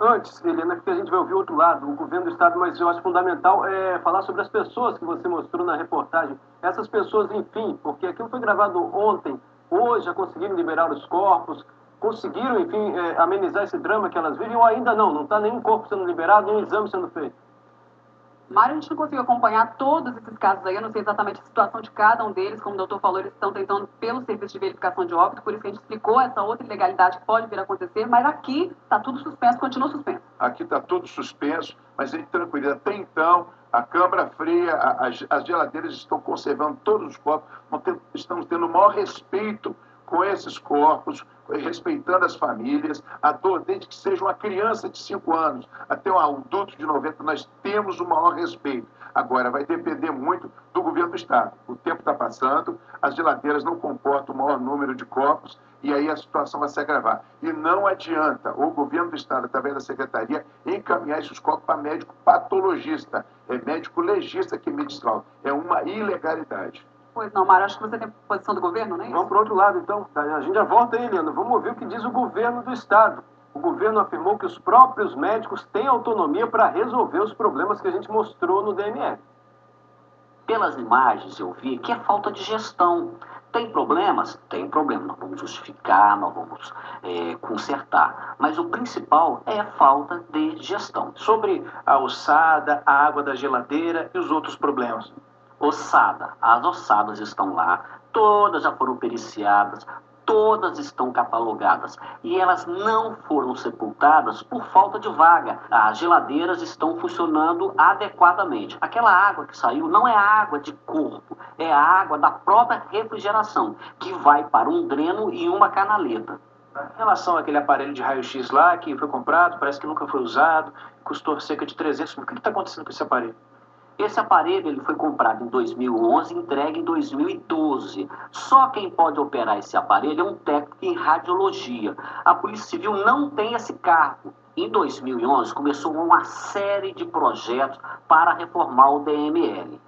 Antes, Helena, porque a gente vai ouvir o outro lado, o governo do Estado, mas eu acho fundamental falar sobre as pessoas que você mostrou na reportagem. Essas pessoas, enfim, porque aquilo foi gravado ontem, hoje já conseguiram liberar os corpos, conseguiram, enfim, amenizar esse drama que elas vivem, ou ainda não está nenhum corpo sendo liberado, nenhum exame sendo feito. Mário, a gente não conseguiu acompanhar todos esses casos aí, eu não sei exatamente a situação de cada um deles, como o doutor falou, eles estão tentando pelo serviço de verificação de óbito, por isso que a gente explicou essa outra ilegalidade que pode vir a acontecer, mas aqui está tudo suspenso, continua suspenso. Aqui está tudo suspenso, mas em tranquilidade. Até então, a câmara fria, as geladeiras estão conservando todos os corpos, estamos tendo o maior respeito com esses corpos, respeitando as famílias, a dor, desde que seja uma criança de 5 anos até um adulto de 90, nós temos o maior respeito. Agora, vai depender muito do governo do Estado. O tempo está passando, as geladeiras não comportam o maior número de corpos, e aí a situação vai se agravar. E não adianta o governo do Estado, através da Secretaria, encaminhar esses corpos para médico patologista. É médico legista que emite esse laudo. É uma ilegalidade. Pois não, Mário, acho que você tem posição do governo, não é isso? Vamos para o outro lado, então. A gente já volta aí, Helena. Vamos ouvir o que diz o governo do Estado. O governo afirmou que os próprios médicos têm autonomia para resolver os problemas que a gente mostrou no DML. Pelas imagens eu vi que é falta de gestão. Tem problemas? Tem problema. Nós vamos justificar, nós vamos consertar. Mas o principal é a falta de gestão. Sobre a ossada, a água da geladeira e os outros problemas. Ossada. As ossadas estão lá, todas já foram periciadas, todas estão catalogadas e elas não foram sepultadas por falta de vaga. As geladeiras estão funcionando adequadamente. Aquela água que saiu não é água de corpo, é a água da própria refrigeração, que vai para um dreno e uma canaleta. Em relação àquele aparelho de raio-x lá que foi comprado, parece que nunca foi usado, custou cerca de 300 mil. O que está acontecendo com esse aparelho? Esse aparelho ele foi comprado em 2011 e entregue em 2012. Só quem pode operar esse aparelho é um técnico em radiologia. A Polícia Civil não tem esse cargo. Em 2011 começou uma série de projetos para reformar o DML.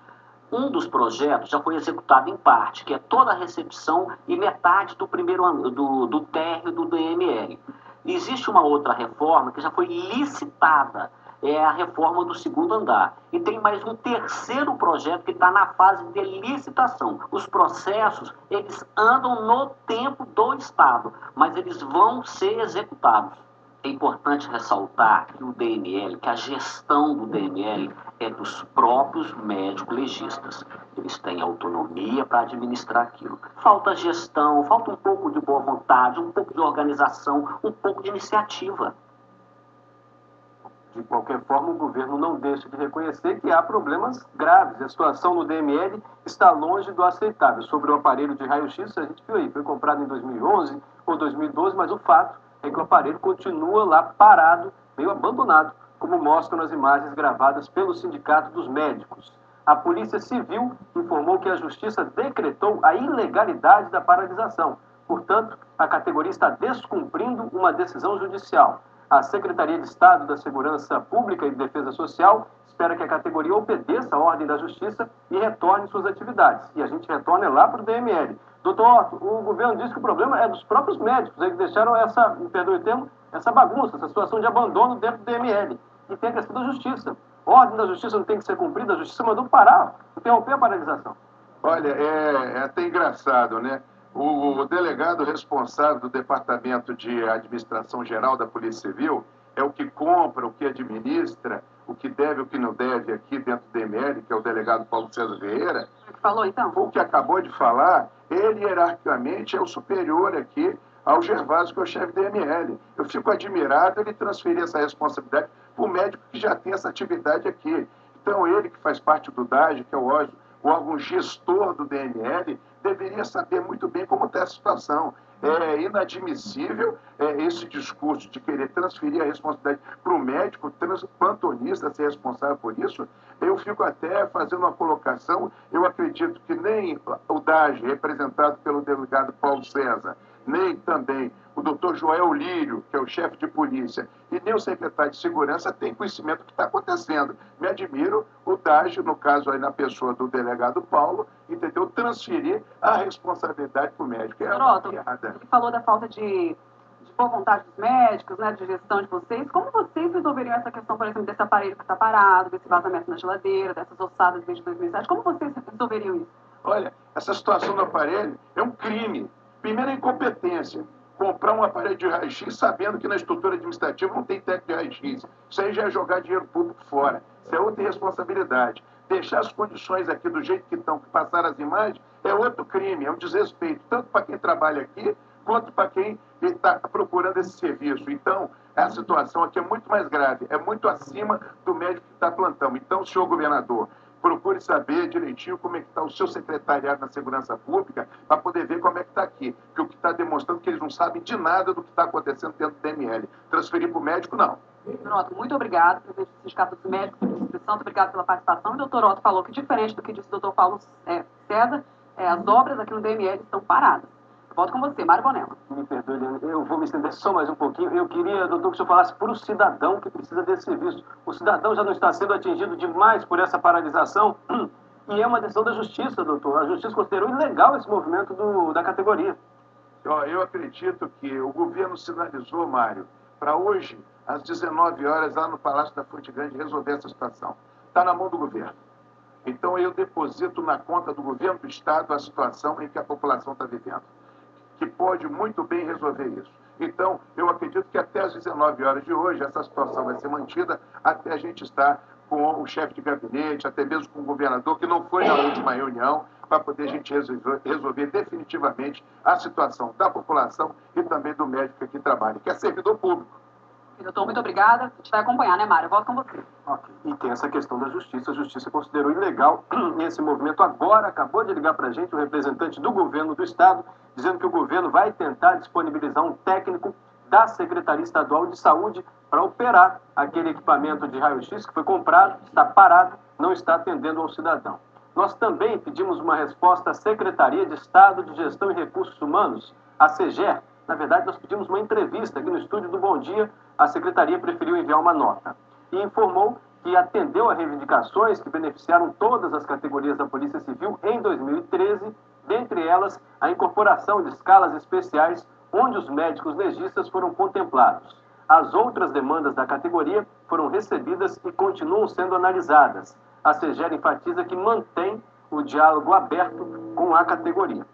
Um dos projetos já foi executado em parte, que é toda a recepção e metade do primeiro ano do térreo do DML. Existe uma outra reforma que já foi licitada, é a reforma do segundo andar. E tem mais um terceiro projeto que está na fase de licitação. Os processos, eles andam no tempo do Estado, mas eles vão ser executados. É importante ressaltar que o DML, que a gestão do DML é dos próprios médicos legistas. Eles têm autonomia para administrar aquilo. Falta gestão, falta um pouco de boa vontade, um pouco de organização, um pouco de iniciativa. De qualquer forma, o governo não deixa de reconhecer que há problemas graves. A situação no DML está longe do aceitável. Sobre o aparelho de raio-x, a gente viu aí, foi comprado em 2011 ou 2012, mas o fato é que o aparelho continua lá parado, meio abandonado, como mostram nas imagens gravadas pelo Sindicato dos Médicos. A Polícia Civil informou que a Justiça decretou a ilegalidade da paralisação. Portanto, a categoria está descumprindo uma decisão judicial. A Secretaria de Estado da Segurança Pública e de Defesa Social espera que a categoria obedeça a ordem da Justiça e retorne suas atividades. E a gente retorna lá para o DML. Doutor Otto, o governo diz que o problema é dos próprios médicos, que deixaram me perdoe o termo, essa bagunça, essa situação de abandono dentro do DML. E tem a questão da Justiça. A ordem da Justiça não tem que ser cumprida, a Justiça mandou parar, interromper a paralisação. Olha, é até engraçado, né? O delegado responsável do Departamento de Administração Geral da Polícia Civil é o que compra, o que administra, o que deve, o que não deve aqui dentro do DML, que é o delegado Paulo César Vieira. O que falou, então? O que acabou de falar, ele hierarquicamente é o superior aqui ao Gervásio, que é o chefe do DML. Eu fico admirado ele transferir essa responsabilidade para o médico que já tem essa atividade aqui. Então, ele que faz parte do DAGE, que é o órgão gestor do DML, deveria saber muito bem como está a situação. É inadmissível esse discurso de querer transferir a responsabilidade para o médico, plantonista, ser responsável por isso. Eu fico até fazendo uma colocação, eu acredito que nem o DAGE, representado pelo delegado Paulo César, nem também o doutor Joel Lírio, que é o chefe de polícia, e nem o secretário de segurança tem conhecimento do que está acontecendo. Me admiro o DAGE, no caso aí na pessoa do delegado Paulo, entendeu? Transferir a responsabilidade para o médico. É uma piada. Ele falou da falta de boa vontade dos médicos, né, de gestão de vocês. Como vocês vocês resolveriam essa questão, por exemplo, desse aparelho que está parado, desse vazamento na geladeira, dessas ossadas desde 2007? Como vocês resolveriam isso? Olha, essa situação do aparelho é um crime. Primeiro, a incompetência. Comprar um aparelho de raio-x sabendo que na estrutura administrativa não tem técnico de raio-x. Isso aí já é jogar dinheiro público fora. Isso é outra irresponsabilidade. Deixar as condições aqui do jeito que estão, que passaram as imagens, é outro crime, é um desrespeito, tanto para quem trabalha aqui, quanto para quem está procurando esse serviço. Então, a situação aqui é muito mais grave, é muito acima do médico que está plantão. Então, senhor governador, procure saber direitinho como é que está o seu secretariado na segurança pública para poder ver como é que está aqui. Porque o que está demonstrando que eles não sabem de nada do que está acontecendo dentro do DML. Transferir para o médico, não. Doutor Otto, muito obrigado, presidente do Sindicato dos Médicos pela inscrição, muito obrigado pela participação. E o doutor Otto falou que, diferente do que disse o doutor Paulo César, as obras aqui no DML estão paradas. Volto com você, Mário Bonella. Me perdoe, Leandro, eu vou me estender só mais um pouquinho. Eu queria, doutor, que o senhor falasse para o cidadão que precisa desse serviço. O cidadão já não está sendo atingido demais por essa paralisação e é uma decisão da Justiça, doutor. A Justiça considerou ilegal esse movimento da categoria. Eu acredito que o governo sinalizou, Mário, para hoje, às 19 horas, lá no Palácio da Fonte Grande, resolver essa situação. Está na mão do governo. Então, eu deposito na conta do governo do Estado a situação em que a população está vivendo, que pode muito bem resolver isso. Então, eu acredito que até às 19 horas de hoje, essa situação vai ser mantida até a gente estar com o chefe de gabinete, até mesmo com o governador, que não foi na última reunião, para poder a gente resolver definitivamente a situação da população e também do médico que trabalha, que é servidor público. Doutor, muito obrigada. A gente vai acompanhar, né, Mário? Eu volto com você. Okay. E tem essa questão da Justiça. A Justiça considerou ilegal esse movimento. Agora, acabou de ligar para a gente o representante do governo do Estado, dizendo que o governo vai tentar disponibilizar um técnico da Secretaria Estadual de Saúde para operar aquele equipamento de raio-x que foi comprado, está parado, não está atendendo ao cidadão. Nós também pedimos uma resposta à Secretaria de Estado de Gestão e Recursos Humanos, a SEGER. Na verdade, nós pedimos uma entrevista aqui no estúdio do Bom Dia. A Secretaria preferiu enviar uma nota e informou que atendeu a reivindicações que beneficiaram todas as categorias da Polícia Civil em 2013, dentre elas a incorporação de escalas especiais onde os médicos legistas foram contemplados. As outras demandas da categoria foram recebidas e continuam sendo analisadas. A SEGER enfatiza que mantém o diálogo aberto com a categoria.